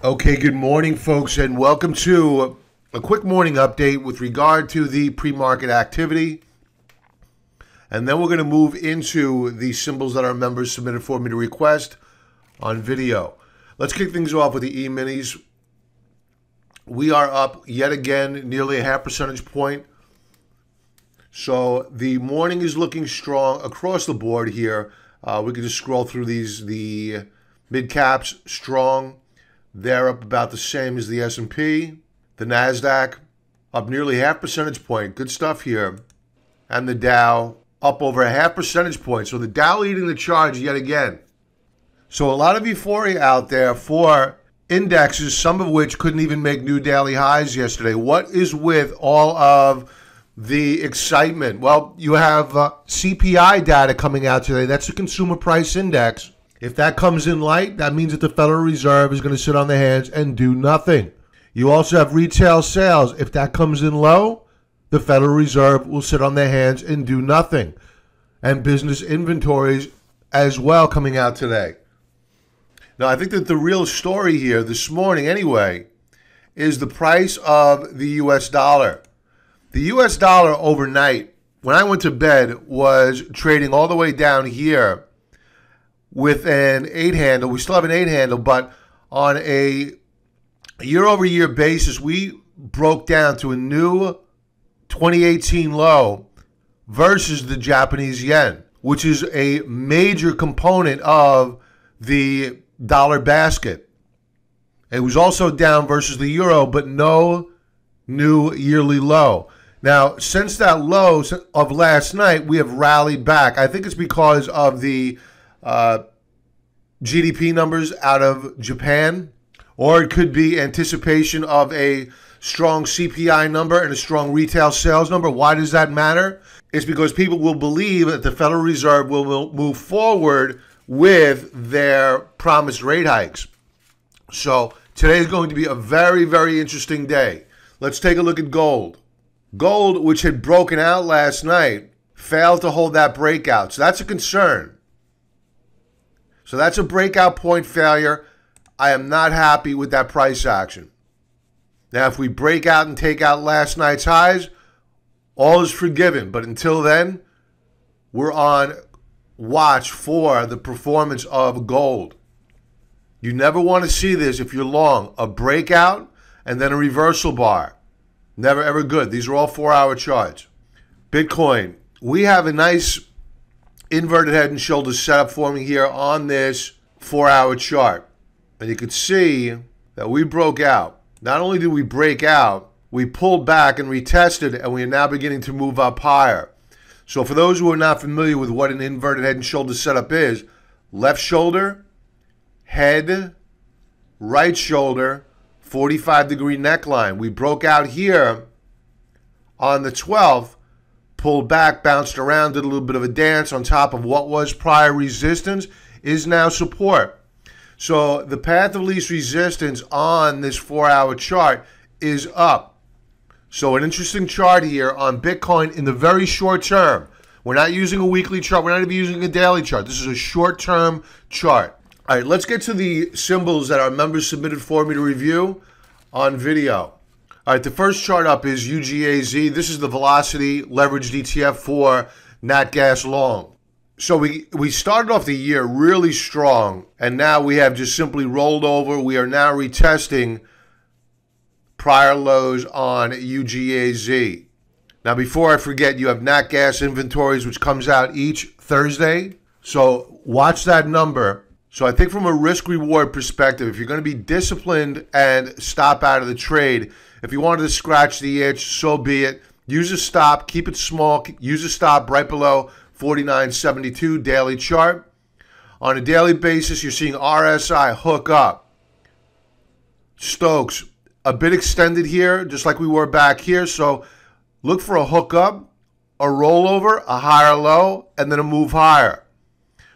Okay, good morning, folks, and welcome to a quick morning update with regard to the pre-market activity. And then we're going to move into the symbols that our members submitted for me to request on video. Let's kick things off with the E-minis. We are up yet again, nearly a half percentage point. So the morning is looking strong across the board here. We can just scroll through these. The mid caps strong. They're up about the same as the S&P. The NASDAQ up nearly half percentage point. Good stuff here. And the Dow up over a half percentage point. So the Dow leading the charge yet again. So a lot of euphoria out there for indexes, some of which couldn't even make new daily highs yesterday. What is with all of the excitement? Well, you have CPI data coming out today. That's the Consumer Price Index. If that comes in light, that means that the Federal Reserve is going to sit on their hands and do nothing. You also have retail sales. If that comes in low, the Federal Reserve will sit on their hands and do nothing. And business inventories as well coming out today. Now, I think that the real story here this morning anyway is the price of the U.S. dollar. The U.S. dollar overnight, when I went to bed, was trading all the way down here with an 8 handle. We still have an 8 handle, but on a year-over-year basis, we broke down to a new 2018 low versus the Japanese yen, which is a major component of the dollar basket. It was also down versus the euro, but no new yearly low. Now, since that low of last night, we have rallied back. I think it's because of the GDP numbers out of Japan, or it could be anticipation of a strong CPI number and a strong retail sales number. Why does that matter? It's because people will believe that the Federal Reserve will move forward with their promised rate hikes. So today is going to be a very, very interesting day. Let's take a look at gold. Gold, which had broken out last night, failed to hold that breakout. So that's a concern. So that's a breakout point failure. I am not happy with that price action. Now, if we break out and take out last night's highs, all is forgiven. But until then, we're on watch for the performance of gold. You never want to see this if you're long. A breakout and then a reversal bar. Never, ever good. These are all 4-hour charts. Bitcoin. We have a nice inverted head and shoulders setup forming here on this 4-hour chart. And you can see that we broke out. Not only did we break out, we pulled back and retested, and we are now beginning to move up higher. So for those who are not familiar with what an inverted head and shoulders setup is, left shoulder, head, right shoulder, 45-degree neckline. We broke out here on the 12th, pulled back, bounced around, did a little bit of a dance on top of what was prior resistance, is now support. So the path of least resistance on this 4-hour chart is up. So an interesting chart here on Bitcoin in the very short term. We're not using a weekly chart. We're not even using a daily chart. This is a short-term chart. All right, let's get to the symbols that our members submitted for me to review on video. All right, the first chart up is UGAZ. This is the velocity leveraged ETF for nat gas long. So we started off the year really strong, and now we have just simply rolled over. We are now retesting prior lows on UGAZ. Now, before I forget, you have nat gas inventories, which comes out each Thursday. So watch that number. So I think from a risk-reward perspective, if you're going to be disciplined and stop out of the trade, if you wanted to scratch the itch, so be it. Use a stop, keep it small. Use a stop right below 49.72 daily chart. On a daily basis, you're seeing RSI hook up. Stokes, a bit extended here, just like we were back here. So look for a hook up, a rollover, a higher low, and then a move higher.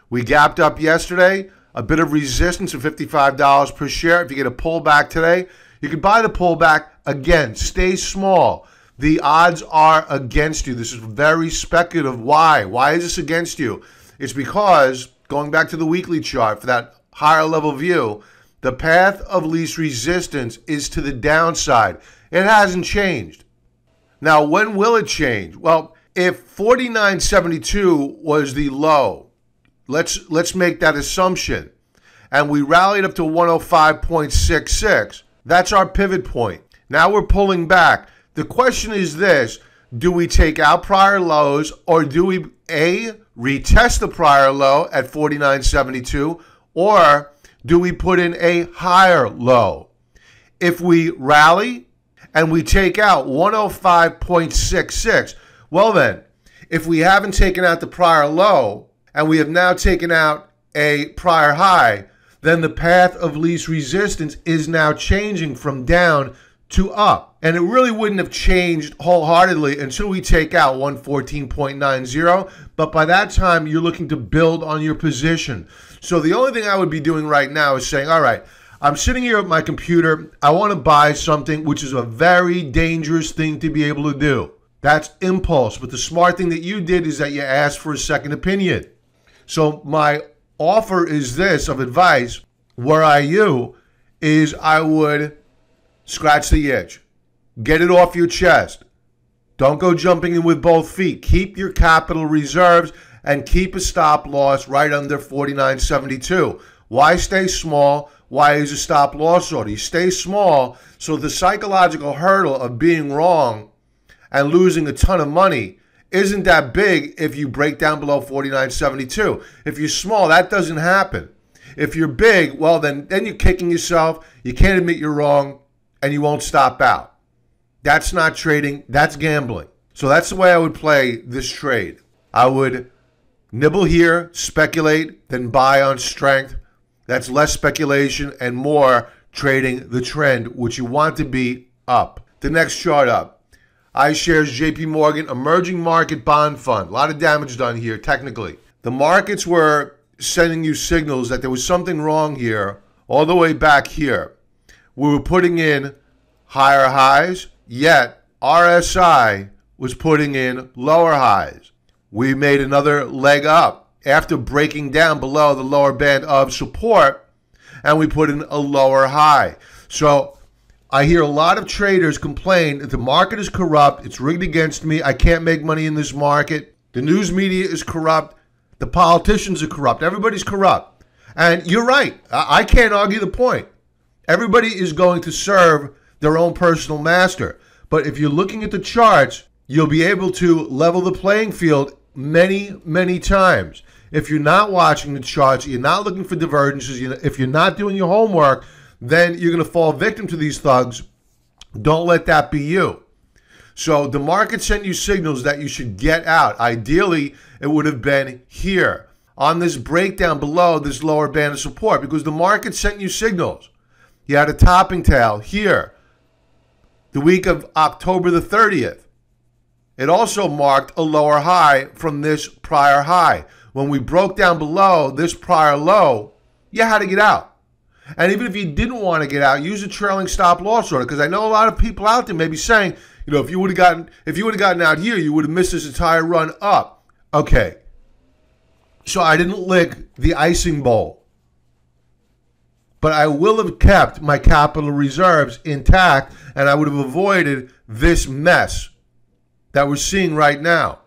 We gapped up yesterday. A bit of resistance of $55 per share. If you get a pullback today, you can buy the pullback. Again, stay small. The odds are against you. This is very speculative. Why? Why is this against you? It's because, going back to the weekly chart for that higher level view, The path of least resistance is to the downside. It hasn't changed. Now, when will it change? Well, if 49.72 was the low, let's make that assumption, and we rallied up to 105.66, that's our pivot point. Now we're pulling back. The question is this: do we take out prior lows, or do we A, retest the prior low at 49.72, or do we put in a higher low? If we rally and we take out 105.66, well then, if we haven't taken out the prior low and we have now taken out a prior high, then the path of least resistance is now changing from down to up. And it really wouldn't have changed wholeheartedly until we take out 114.90. But by that time, you're looking to build on your position. So the only thing I would be doing right now is saying, all right, I'm sitting here at my computer. I want to buy something, which is a very dangerous thing to be able to do. That's impulse. But the smart thing that you did is that you asked for a second opinion. So my offer is this of advice, were I you, is I would scratch the itch. Get it off your chest. Don't go jumping in with both feet. Keep your capital reserves and keep a stop loss right under 49.72. Why stay small? Why is a stop loss order? You stay small so the psychological hurdle of being wrong and losing a ton of money isn't that big if you break down below 49.72. If you're small, that doesn't happen. If you're big, well, then you're kicking yourself. You can't admit you're wrong, and you won't stop out. That's not trading. That's gambling. So that's the way I would play this trade. I would nibble here, speculate, then buy on strength. That's less speculation and more trading the trend, which you want to be up. The next chart up. iShares JP Morgan Emerging Market Bond Fund. A lot of damage done here technically. The markets were sending you signals that there was something wrong here all the way back here. We were putting in higher highs, yet RSI was putting in lower highs. We made another leg up after breaking down below the lower band of support, and we put in a lower high. So I hear a lot of traders complain that the market is corrupt, it's rigged against me, I can't make money in this market, the news media is corrupt, the politicians are corrupt, everybody's corrupt. And you're right, I can't argue the point. Everybody is going to serve their own personal master. But if you're looking at the charts, you'll be able to level the playing field many, many times. If you're not watching the charts, you're not looking for divergences, if you're not doing your homework, then you're going to fall victim to these thugs. Don't let that be you. So the market sent you signals that you should get out. Ideally, it would have been here on this breakdown below this lower band of support because the market sent you signals. You had a topping tail here the week of October the 30th. It also marked a lower high from this prior high. When we broke down below this prior low, you had to get out. And even if you didn't want to get out, use a trailing stop loss order. Because I know a lot of people out there may be saying, you know, if you would have gotten out here, you would have missed this entire run up. Okay. So I didn't lick the icing bowl. But I will have kept my capital reserves intact, and I would have avoided this mess that we're seeing right now.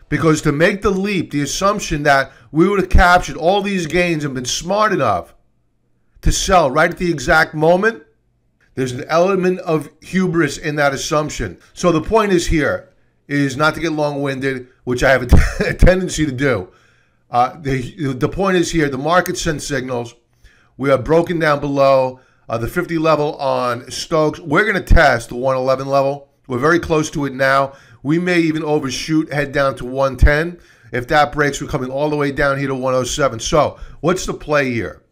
Because to make the leap, the assumption that we would have captured all these gains and been smart enough to sell right at the exact moment, there's an element of hubris in that assumption. So the point is here is not to get long-winded, which I have a tendency to do. The point is here, the market sends signals. We are broken down below the 50 level on Stokes. We're going to test the 111 level. We're very close to it now. We may even overshoot, head down to 110. If that breaks, we're coming all the way down here to 107. So what's the play here?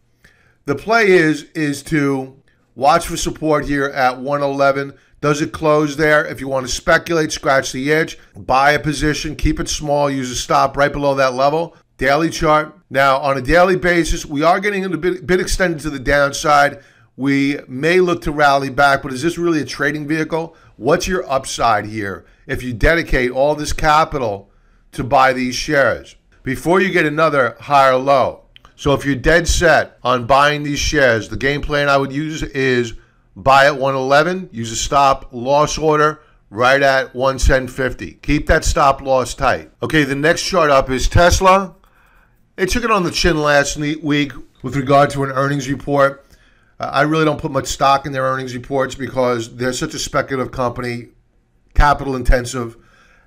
The play is to watch for support here at 111. Does it close there? If you want to speculate, scratch the itch, buy a position, keep it small, use a stop right below that level. Daily chart. Now, on a daily basis, we are getting a bit extended to the downside. We may look to rally back, but is this really a trading vehicle? What's your upside here if you dedicate all this capital to buy these shares before you get another higher low? So if you're dead set on buying these shares, the game plan I would use is buy at 111, use a stop loss order right at 110.50. Keep that stop loss tight. Okay, the next chart up is Tesla. They took it on the chin last week with regard to an earnings report. I really don't put much stock in their earnings reports because they're such a speculative company, capital intensive,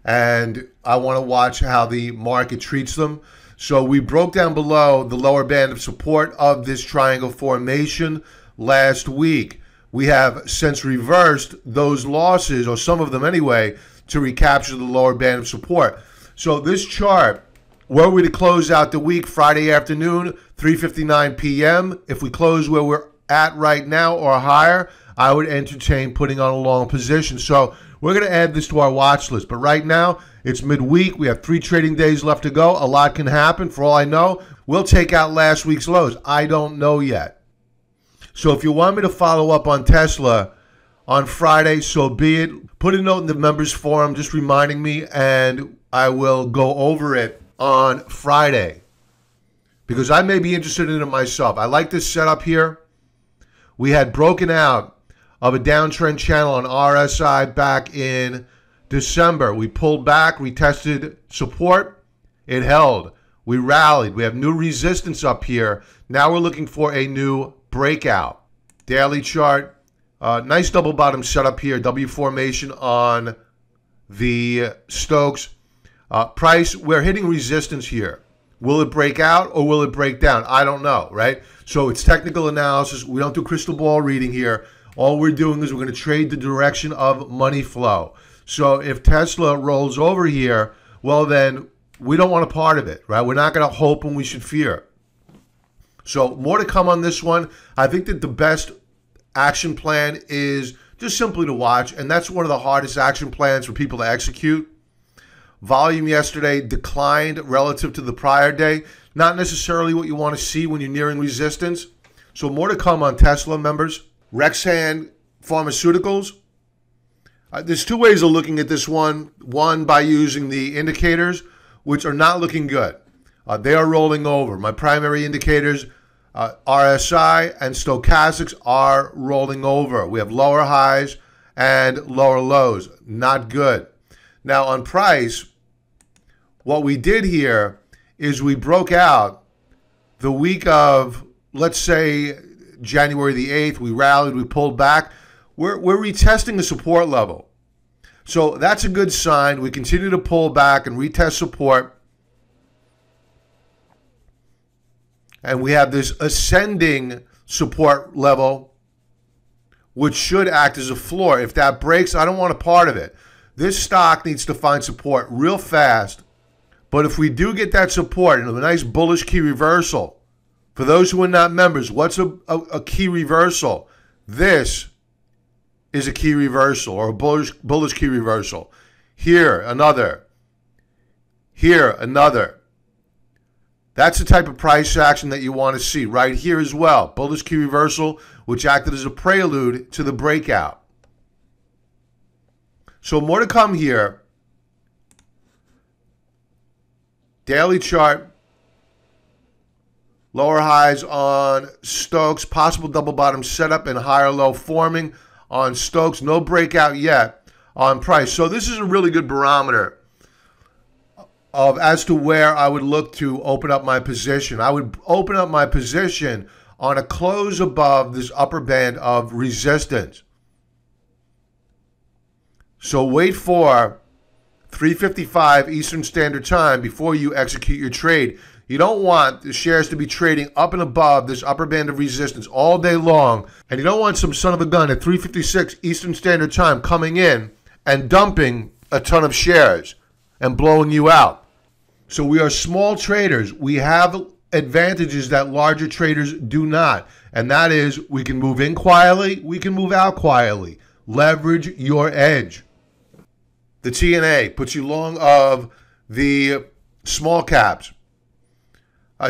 and I want to watch how the market treats them. So we broke down below the lower band of support of this triangle formation last week. We have since reversed those losses, or some of them anyway, to recapture the lower band of support. So this chart, were we to close out the week Friday afternoon, 3:59 p.m., if we close where we're at right now or higher, I would entertain putting on a long position. So we're going to add this to our watch list. But right now, it's midweek. We have 3 trading days left to go. A lot can happen. For all I know, we'll take out last week's lows. I don't know yet. So if you want me to follow up on Tesla on Friday, so be it. Put a note in the members forum just reminding me, and I will go over it on Friday because I may be interested in it myself. I like this setup here. We had broken out of a downtrend channel on RSI back in December. We pulled back, retested support. It held. We rallied. We have new resistance up here. Now we're looking for a new breakout. Daily chart. Nice double bottom setup here. W formation on the Stokes. Price, we're hitting resistance here. Will it break out or will it break down? I don't know, right? So it's technical analysis. We don't do crystal ball reading here. All we're doing is we're going to trade the direction of money flow. So if Tesla rolls over here, well then we don't want a part of it, right? We're not going to hope and we should fear. So more to come on this one. I think that the best action plan is just simply to watch, and that's one of the hardest action plans for people to execute. Volume yesterday declined relative to the prior day. Not necessarily what you want to see when you're nearing resistance. So more to come on Tesla, members. Rexhan Pharmaceuticals. There's 2 ways of looking at this one. One, by using the indicators, which are not looking good. They are rolling over. My primary indicators, RSI and stochastics, are rolling over. We have lower highs and lower lows. Not good. Now on price, what we did here is we broke out the week of, let's say, January the 8th. We rallied, we pulled back. We're retesting the support level. So that's a good sign. We continue to pull back and retest support. And we have this ascending support level, which should act as a floor. If that breaks, I don't want a part of it. This stock needs to find support real fast. But if we do get that support and a nice bullish key reversal, for those who are not members, what's a key reversal? This is a key reversal, or a bullish key reversal. Here, another. Here, another. That's the type of price action that you want to see right here as well. Bullish key reversal, which acted as a prelude to the breakout. So more to come here. Daily chart. Lower highs on Stokes. Possible double bottom setup and higher low forming on Stokes. No breakout yet on price. So this is a really good barometer of as to where I would look to open up my position. I would open up my position on a close above this upper band of resistance. So wait for 3:55 Eastern Standard Time before you execute your trade. You don't want the shares to be trading up and above this upper band of resistance all day long. And you don't want some son of a gun at 3:56 Eastern Standard Time coming in and dumping a ton of shares and blowing you out. So we are small traders. We have advantages that larger traders do not. And that is we can move in quietly, we can move out quietly. Leverage your edge. The TNA puts you long of the small caps.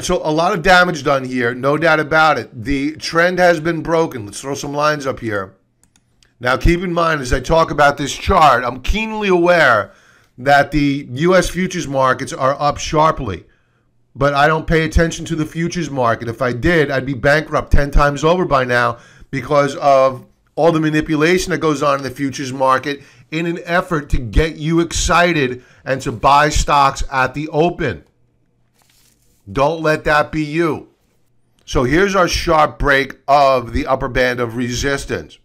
So a lot of damage done here, no doubt about it. The trend has been broken. Let's throw some lines up here. Now keep in mind as I talk about this chart, I'm keenly aware that the U.S. futures markets are up sharply. but I don't pay attention to the futures market. If I did, I'd be bankrupt 10 times over by now because of all the manipulation that goes on in the futures market in an effort to get you excited and to buy stocks at the open. Don't let that be you. So here's our sharp break of the upper band of resistance.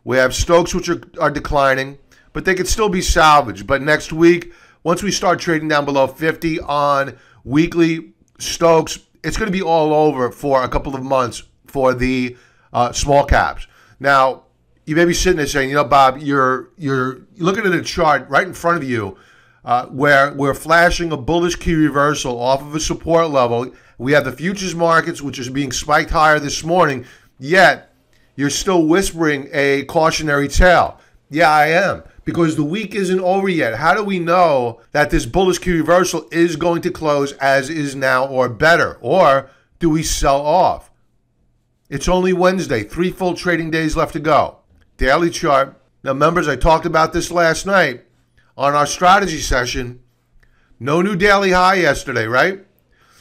We have Stokes, which are declining, but they could still be salvaged. But next week, once we start trading down below 50 on weekly Stokes, it's going to be all over for a couple of months for the small caps. Now, you may be sitting there saying, you know, Bob, you're looking at a chart right in front of you where we're flashing a bullish key reversal off of a support level. We have the futures markets, which is being spiked higher this morning, yet you're still whispering a cautionary tale. Yeah, I am, because the week isn't over yet. How do we know that this bullish key reversal is going to close as is now or better? Or do we sell off? It's only Wednesday, 3 full trading days left to go. Daily chart. Now, members, I talked about this last night on our strategy session. No new daily high yesterday, right?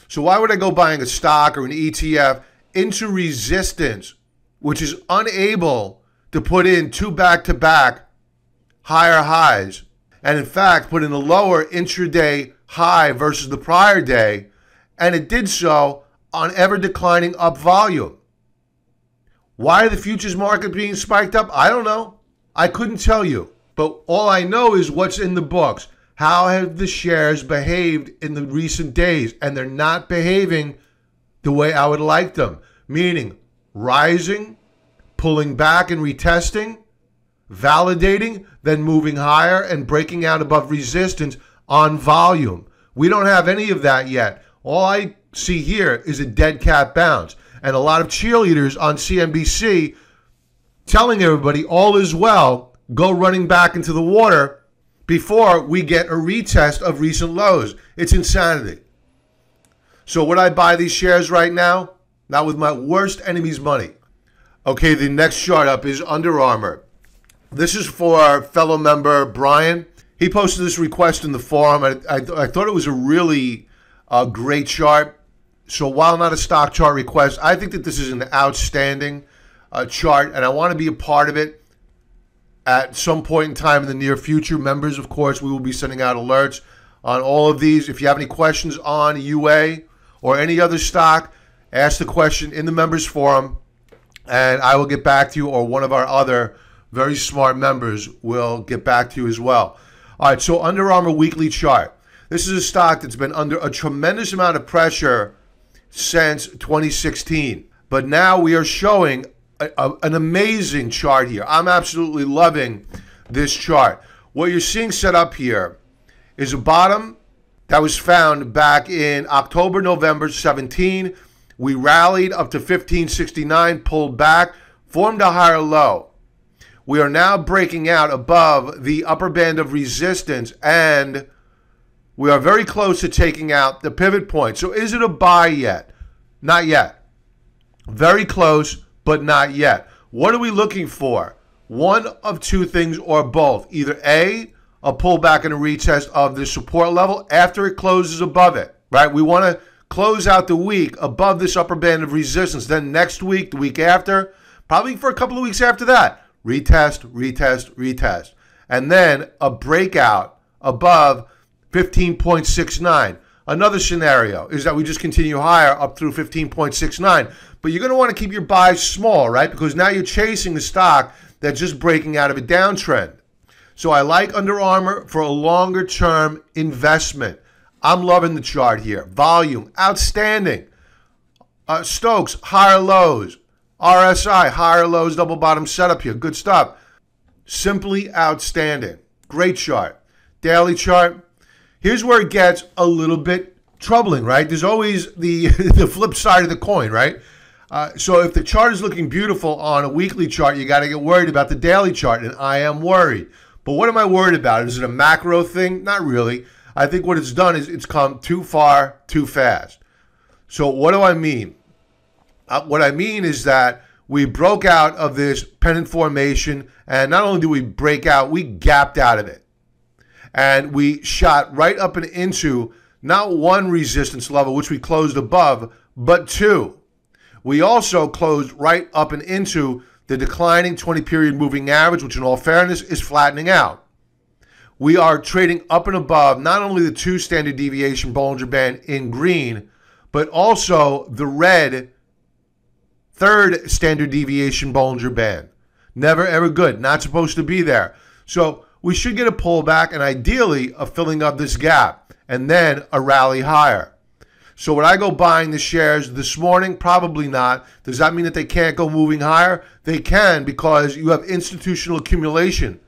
So why would I go buying a stock or an ETF into resistance, which is unable to put in 2 back-to-back higher highs, and in fact put in a lower intraday high versus the prior day, and it did so on ever declining up volume? Why are the futures market being spiked up? I don't know. I couldn't tell you. But all I know is what's in the books. How have the shares behaved in the recent days? And they're not behaving the way I would like them. Meaning rising, pulling back and retesting, validating, then moving higher and breaking out above resistance on volume. We don't have any of that yet. All I see here is a dead cat bounce. And a lot of cheerleaders on CNBC telling everybody all is well, go running back into the water before we get a retest of recent lows. It's insanity. So would I buy these shares right now? Not with my worst enemy's money. Okay, the next chart up is Under Armour. This is for our fellow member Brian. He posted this request in the forum. I thought it was a really great chart. So while not a stock chart request, I think that this is an outstanding chart, and I want to be a part of it at some point in time in the near future. Members, of course, we will be sending out alerts on all of these. If you have any questions on UA or any other stock, ask the question in the members forum, and I will get back to you, or one of our other very smart members will get back to you as well. All right, so Under Armour weekly chart. This is a stock that's been under a tremendous amount of pressure since 2016. But now we are showing an amazing chart here. I'm absolutely loving this chart. What you're seeing set up here is a bottom that was found back in October, November 17. We rallied up to 1569, pulled back, formed a higher low. We are now breaking out above the upper band of resistance, and we are very close to taking out the pivot point. So is it a buy yet? Not yet. Very close, but not yet. What are we looking for? One of two things or both. Either A, a pullback and a retest of the support level after it closes above it, right? We want to close out the week above this upper band of resistance. Then next week, the week after, probably for a couple of weeks after that, retest, retest, retest. And then a breakout above 15.69. Another scenario is that we just continue higher up through 15.69. But you're going to want to keep your buys small, right? Because now you're chasing the stock that's just breaking out of a downtrend. So I like Under Armour for a longer term investment. I'm loving the chart here. Volume, outstanding. Stokes, higher lows. RSI, higher lows, double bottom setup here. Good stuff. Simply outstanding. Great chart. Daily chart. Here's where it gets a little bit troubling, right? There's always the flip side of the coin, right? So if the chart is looking beautiful on a weekly chart, you got to get worried about the daily chart, and I am worried. But what am I worried about? Is it a macro thing? Not really. I think what it's done is it's come too far, too fast. So what do I mean? What I mean is that we broke out of this pennant formation, and not only do we break out, we gapped out of it. And we shot right up and into not one resistance level, which we closed above, but two. We also closed right up and into the declining 20-period moving average, which in all fairness is flattening out. We are trading up and above not only the 2 standard deviation Bollinger Band in green, but also the red 3rd standard deviation Bollinger Band. Never ever good. Not supposed to be there. So we should get a pullback and ideally a filling of this gap and then a rally higher. So would I go buying the shares this morning? Probably not. Does that mean that they can't go moving higher? They can, because you have institutional accumulation.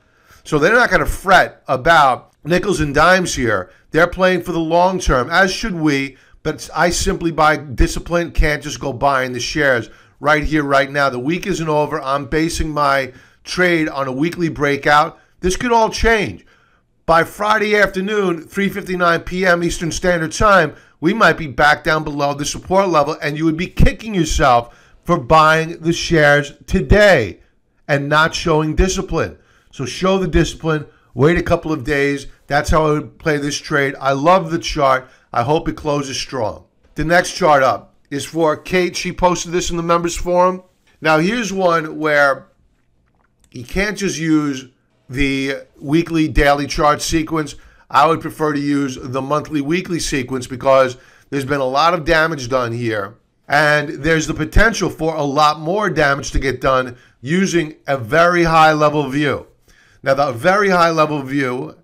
So they're not going to fret about nickels and dimes here. They're playing for the long term, as should we. But I simply, by discipline, can't just go buying the shares right here, right now. The week isn't over. I'm basing my trade on a weekly breakout. This could all change. By Friday afternoon, 3:59 p.m. Eastern Standard Time, we might be back down below the support level, and you would be kicking yourself for buying the shares today and not showing discipline. So show the discipline. Wait a couple of days. That's how I would play this trade. I love the chart. I hope it closes strong. The next chart up is for Kate. She posted this in the members forum. Now, here's one where you can't just use the weekly daily chart sequence. I would prefer to use the monthly weekly sequence because there's been a lot of damage done here. And there's the potential for a lot more damage to get done using a very high level view. Now, the very high level view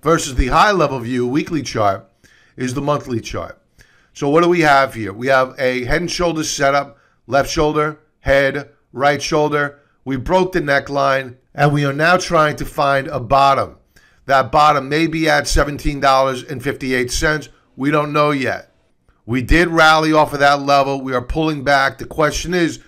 versus the high level view weekly chart is the monthly chart. So what do we have here? We have a head and shoulders setup, left shoulder, head, right shoulder. We broke the neckline, and we are now trying to find a bottom. That bottom may be at $17.58. We don't know yet. We did rally off of that level. We are pulling back. The question is,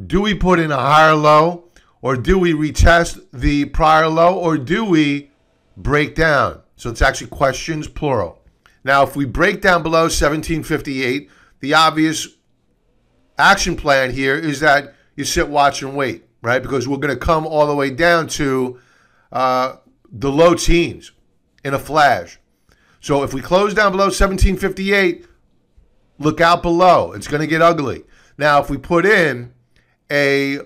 do we put in a higher low, or do we retest the prior low, or do we break down? So it's actually questions plural. Now, if we break down below 1758, the obvious action plan here is that you sit, watch, and wait, right? Because we're going to come all the way down to the low teens in a flash. So if we close down below 1758, look out below. It's going to get ugly. Now, if we put in a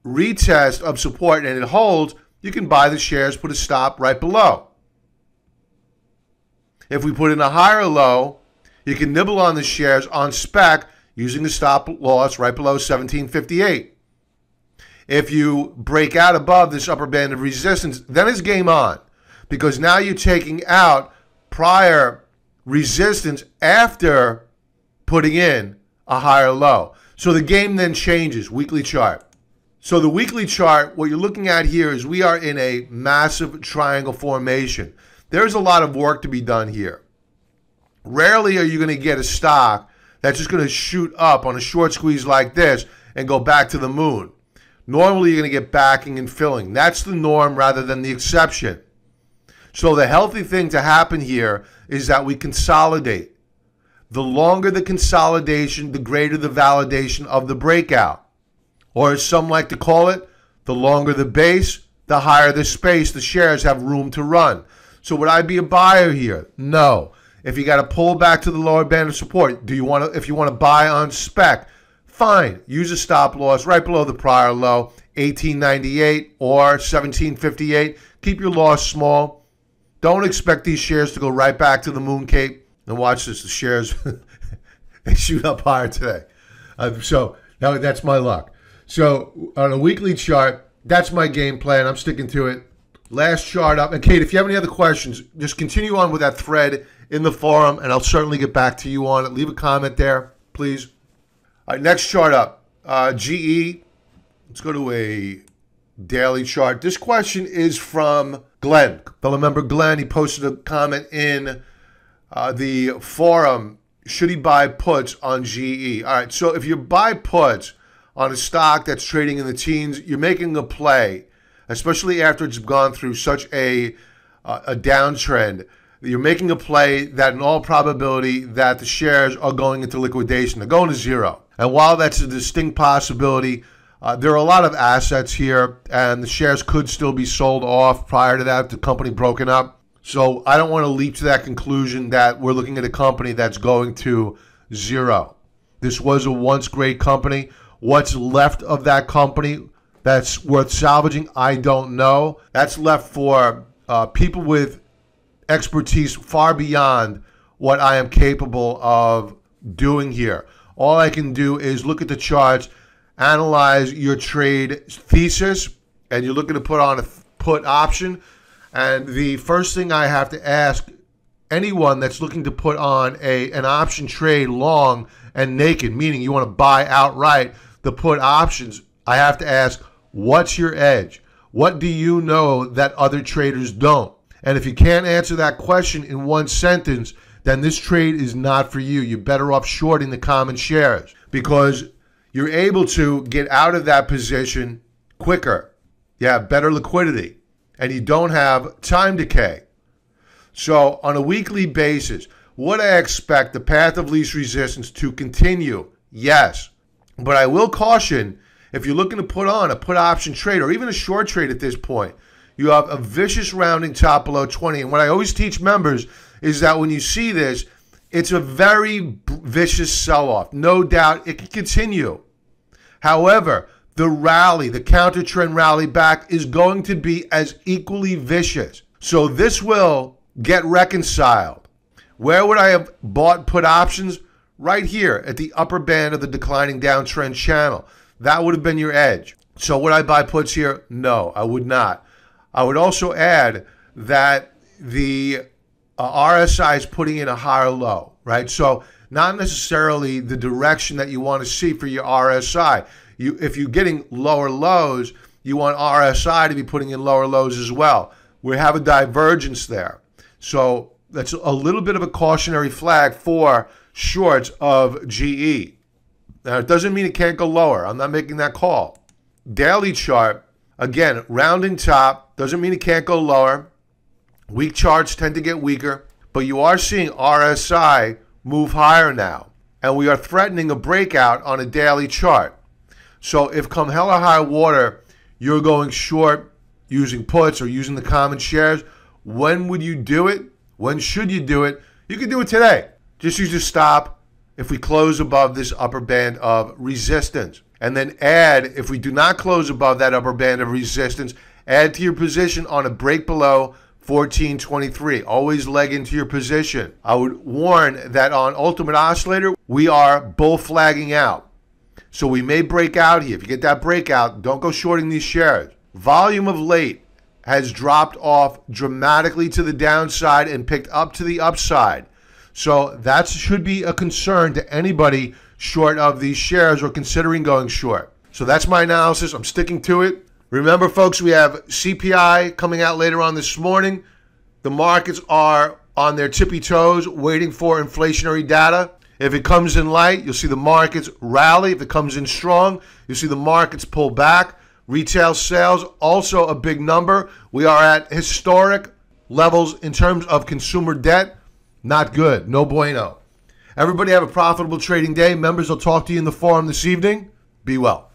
retest of support and it holds, you can buy the shares, put a stop right below. If we put in a higher low, you can nibble on the shares on spec using the stop loss right below 1758. If you break out above this upper band of resistance, then it's game on, because now you're taking out prior resistance after putting in a higher low. So the game then changes, weekly chart. So the weekly chart, what you're looking at here is we are in a massive triangle formation. There's a lot of work to be done here. Rarely are you going to get a stock that's just going to shoot up on a short squeeze like this and go back to the moon. Normally, you're going to get backing and filling. That's the norm rather than the exception. So the healthy thing to happen here is that we consolidate. The longer the consolidation, the greater the validation of the breakout. Or as some like to call it, the longer the base, the higher the space. The shares have room to run. So would I be a buyer here? No. If you got to pull back to the lower band of support, do you want to? If you want to buy on spec, fine. Use a stop loss right below the prior low, 1898 or 1758. Keep your loss small. Don't expect these shares to go right back to the moon cape. And watch this, the shares, they shoot up higher today. So now that's my luck. So on a weekly chart, that's my game plan. I'm sticking to it. Last chart up. And Kate, if you have any other questions, just continue on with that thread in the forum, and I'll certainly get back to you on it. Leave a comment there, please. All right, next chart up. GE. Let's go to a daily chart. This question is from Glenn. Fellow member Glenn, he posted a comment in the forum. Should he buy puts on GE? All right, so if you buy puts on a stock that's trading in the teens, you're making a play, especially after it's gone through such a downtrend. You're making a play that in all probability that the shares are going into liquidation. They're going to zero. And while that's a distinct possibility, there are a lot of assets here, and the shares could still be sold off prior to that, the company broken up. So I don't want to leap to that conclusion that we're looking at a company that's going to zero. This was a once great company. What's left of that company that's worth salvaging, I don't know. That's left for people with expertise far beyond what I am capable of doing here. All I can do is look at the charts, analyze your trade thesis, and you're looking to put on a put option. And the first thing I have to ask anyone that's looking to put on an option trade long and naked, meaning you want to buy outright the put options, I have to ask, what's your edge? What do you know that other traders don't? And if you can't answer that question in one sentence, then this trade is not for you. You're better off shorting the common shares because you're able to get out of that position quicker. You have better liquidity and you don't have time decay. So on a weekly basis, would I expect the path of least resistance to continue? Yes. But I will caution, if you're looking to put on a put option trade or even a short trade at this point, you have a vicious rounding top below 20. And what I always teach members is that when you see this, it's a very vicious sell-off. No doubt it can continue. However, the rally, the counter trend rally back is going to be as equally vicious. So this will get reconciled. Where would I have bought put options? Right here at the upper band of the declining downtrend channel. That would have been your edge. So would I buy puts here? No, I would not. I would also add that the RSI is putting in a higher low, right? So not necessarily the direction that you want to see for your RSI. If you're getting lower lows, you want RSI to be putting in lower lows as well. We have a divergence there. So that's a little bit of a cautionary flag for shorts of GE. Now, it doesn't mean it can't go lower. I'm not making that call. Daily chart, again, rounding top, doesn't mean it can't go lower. Weak charts tend to get weaker, but you are seeing RSI move higher now, and we are threatening a breakout on a daily chart. So if come hell or high water, you're going short using puts or using the common shares, when would you do it? When should you do it? You can do it today. Just use your stop if we close above this upper band of resistance. And then add, if we do not close above that upper band of resistance, add to your position on a break below 1423. Always leg into your position. I would warn that on Ultimate Oscillator, we are bull flagging out. So we may break out here. If you get that breakout, don't go shorting these shares. Volume of late has dropped off dramatically to the downside and picked up to the upside. So that should be a concern to anybody short of these shares or considering going short. So that's my analysis. I'm sticking to it. Remember, folks, we have CPI coming out later on this morning. The markets are on their tippy toes waiting for inflationary data. If it comes in light, you'll see the markets rally. If it comes in strong, you'll see the markets pull back. Retail sales, also a big number. We are at historic levels in terms of consumer debt. Not good. No bueno. Everybody have a profitable trading day. Members, will talk to you in the forum this evening. Be well.